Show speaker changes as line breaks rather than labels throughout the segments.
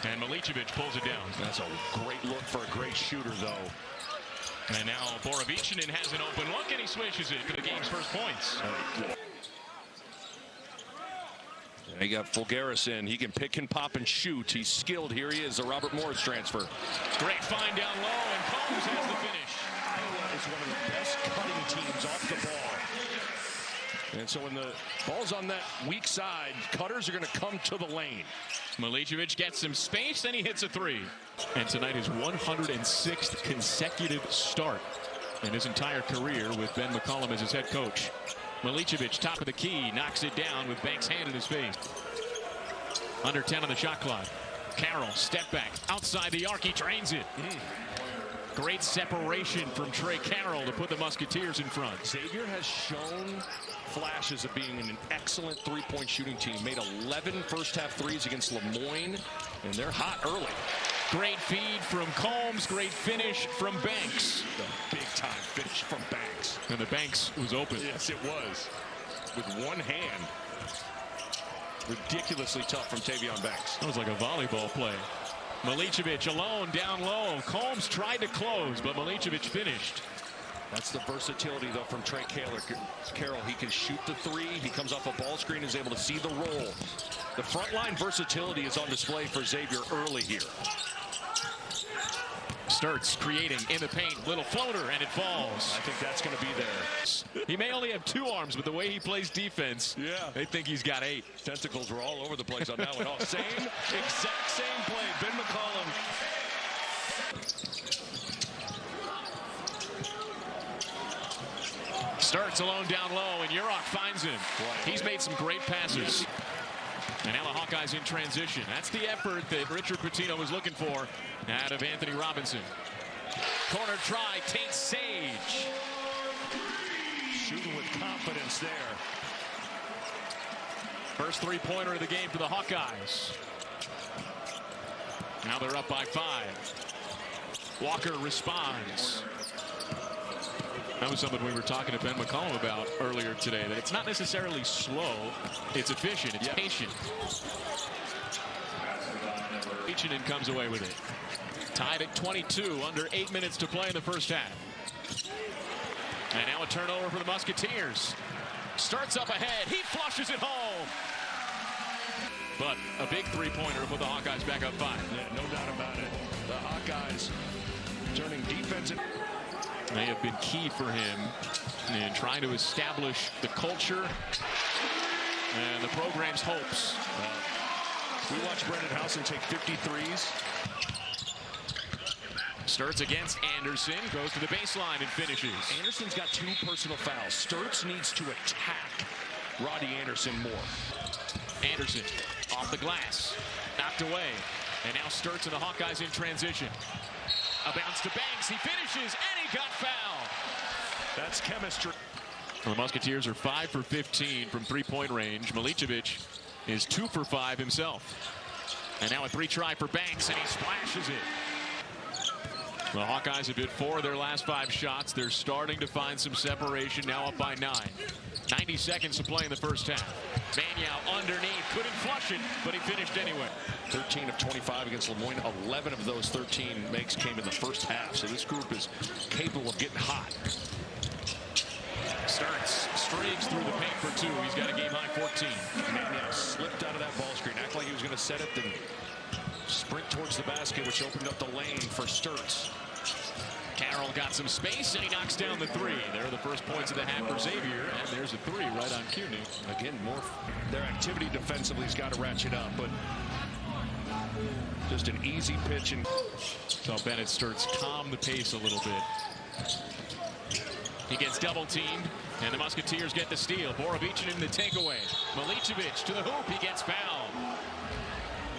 And Milicevic pulls it down.
That's a great look for a great shooter, though.
And now Borovichinen has an open look, and he swishes it for the game's first points.
They got Fulgaris in. He can pick and pop and shoot. He's skilled. Here he is, a Robert Morris transfer.
Great find down low, and Combs has the finish.
Iowa is one of the best cutting teams off the ball. And so when the ball's on that weak side, cutters are going to come to the lane.
Milicevic gets some space, and he hits a three. And tonight his 106th consecutive start in his entire career with Ben McCollum as his head coach. Milicevic, top of the key, knocks it down with Banks' hand in his face. Under 10 on the shot clock. Carroll, step back, outside the arc, he drains it. Great separation from Trey Carroll to put the Musketeers in front.
Xavier has shown flashes of being an excellent three-point shooting team. Made 11 first-half threes against Lemoyne, and they're hot early.
Great feed from Combs, great finish from Banks.
The big-time finish from Banks.
And the Banks was open.
Yes, it was. With one hand. Ridiculously tough from Tavion Banks.
That was like a volleyball play. Milicevic alone, down low. Combs tried to close, but Milicevic finished.
That's the versatility, though, from Trey Carroll. He can shoot the three. He comes off a ball screen, is able to see the roll. The frontline versatility is on display for Xavier early here.
Sturts creating in the paint, little floater, and it falls.
I think that's going to be there.
He may only have 2 arms, but the way he plays defense, they think he's got 8.
Tentacles were all over the place on that one. Exact same play. Ben McCollum.
Sturts alone down low, and Urok finds him. He's made some great passes. And now the Hawkeyes in transition. That's the effort that Richard Pitino was looking for out of Anthony Robinson. Corner try, Tate Sage.
Shooting with confidence there.
First three-pointer of the game for the Hawkeyes. Now they're up by 5. Walker responds. That was something we were talking to Ben McCollum about earlier today, that it's not necessarily slow, it's efficient, it's patient. Milicevic comes away with it. Tied at 22, under 8 minutes to play in the first half. And now a turnover for the Musketeers. Starts up ahead, he flushes it home. But a big three-pointer to put the Hawkeyes back up 5.
Yeah, no doubt about it. The Hawkeyes turning defense.
May have been key for him in trying to establish the culture and the program's hopes.
We watched Brendan Housen take 53s.
Sturts against Anderson, goes to the baseline and finishes.
Anderson's got 2 personal fouls. Sturts needs to attack Roddy Anderson more.
Anderson off the glass, knocked away. And now Sturts and the Hawkeyes in transition. A bounce to Banks, he finishes, and he got fouled.
That's chemistry.
Well, the Musketeers are 5 for 15 from three-point range. Milicevic is 2 for 5 himself. And now a 3-try for Banks, and he splashes it. The Hawkeyes have hit 4 of their last 5 shots. They're starting to find some separation, now up by 9. 90 seconds to play in the first half. Banyau underneath, couldn't flush it, but he finished anyway.
13 of 25 against Lemoyne. 11 of those 13 makes came in the first half. So this group is capable of getting hot.
Sturts streaks through the paint for 2. He's got a game-high 14.
Banyau slipped out of that ball screen. Act like he was going to set it, then sprint towards the basket, which opened up the lane for Sturts.
Carroll got some space, and he knocks down the 3. There are the first points of the half for Xavier, and there's a 3 right on cue.
Again, more their activity defensively has got to ratchet up, but just an easy pitch. And
so Bennett Sturts calm the pace a little bit. He gets double-teamed, and the Musketeers get the steal. Borovichinen in the takeaway. Milicevic to the hoop, he gets fouled.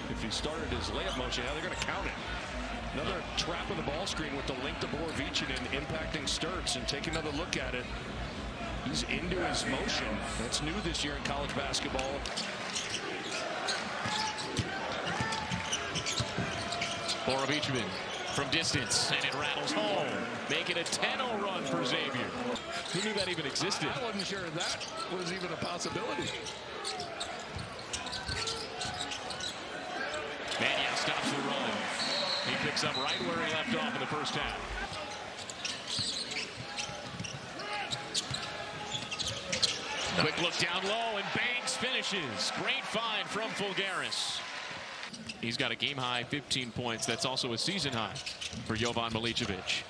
If he started his layup motion, now they're going to count it. Another trap of the ball screen with the link to Borovichinen impacting Sturts, and take another look at it. He's into his motion. That's new this year in college basketball.
Borovichinen from distance, and it rattles home. Make it a 10-0 run for Xavier. Who knew that even existed?
I wasn't sure that was even a possibility.
Banyau stops picks up right where he left off in the first half. Quick look down low, and Banks finishes. Great find from Fulgaris. He's got a game-high 15 points. That's also a season-high for Jovan Milicevic.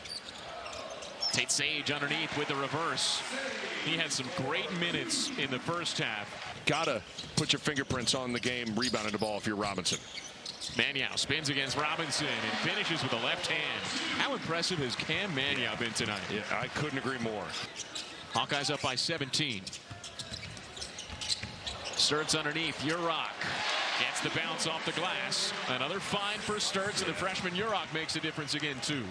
Tate Sage underneath with the reverse. He had some great minutes in the first half.
Gotta put your fingerprints on the game rebounding the ball if you're Robinson.
Maniau spins against Robinson and finishes with a left hand. How impressive has Cam Maniau been tonight?
Yeah, I couldn't agree more.
Hawkeyes up by 17. Sturts underneath. Urok gets the bounce off the glass. Another find for Sturts, and the freshman Urok makes a difference again, too.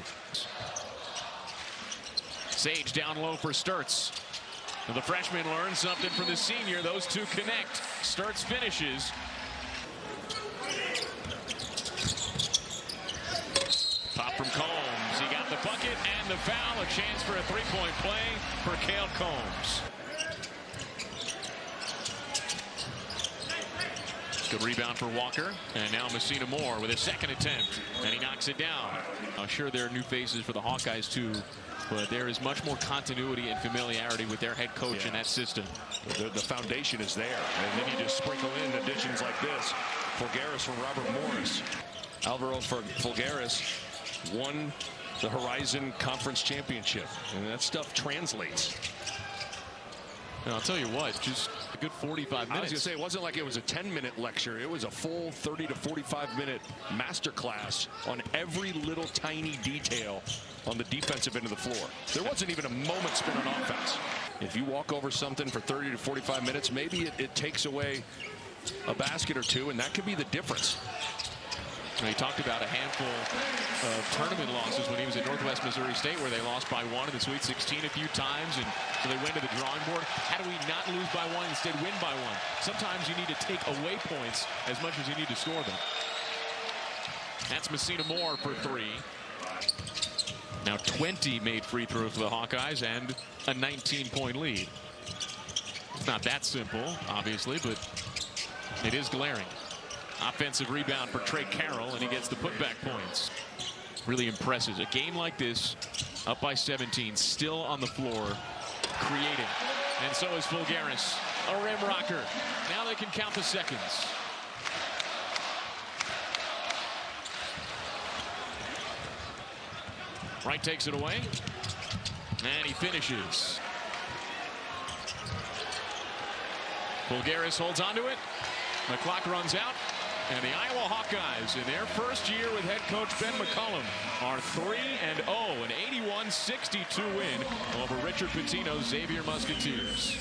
Sage down low for Sturts. And the freshman learns something from the senior. Those two connect. Sturts finishes. Pop from Combs. He got the bucket and the foul. A chance for a three-point play for Cale Combs. Good rebound for Walker. And now Messina Moore with a second attempt. And he knocks it down. I'm sure there are new faces for the Hawkeyes, too. But there is much more continuity and familiarity with their head coach in that system.
The foundation is there. And then you just sprinkle in additions like this. Fulgaris from Robert Morris. Alvaro Fulgaris won the Horizon Conference Championship. And that stuff translates.
And I'll tell you what, just a good 45 minutes.
I was going to say, it wasn't like it was a 10-minute lecture. It was a full 30 to 45-minute masterclass on every little tiny detail on the defensive end of the floor. There wasn't even a moment spent on offense. If you walk over something for 30 to 45 minutes, maybe it takes away a basket or two, and that could be the difference.
He talked about a handful of tournament losses when he was at Northwest Missouri State, where they lost by one in the Sweet 16 a few times, and so they went to the drawing board. How do we not lose by one, instead win by one? Sometimes you need to take away points as much as you need to score them. That's Messina Moore for three. Now 20 made free throws for the Hawkeyes and a 19-point lead. It's not that simple, obviously, but it is glaring. Offensive rebound for Trey Carroll, and he gets the putback points. Really impressive. A game like this, up by 17, still on the floor, creating. And so is Fulgaris. A rim rocker. Now they can count the seconds. Wright takes it away, and he finishes. Fulgaris holds onto it. The clock runs out. And the Iowa Hawkeyes, in their first year with head coach Ben McCollum, are 3-0, an 81-62 win over Richard Pitino's Xavier Musketeers.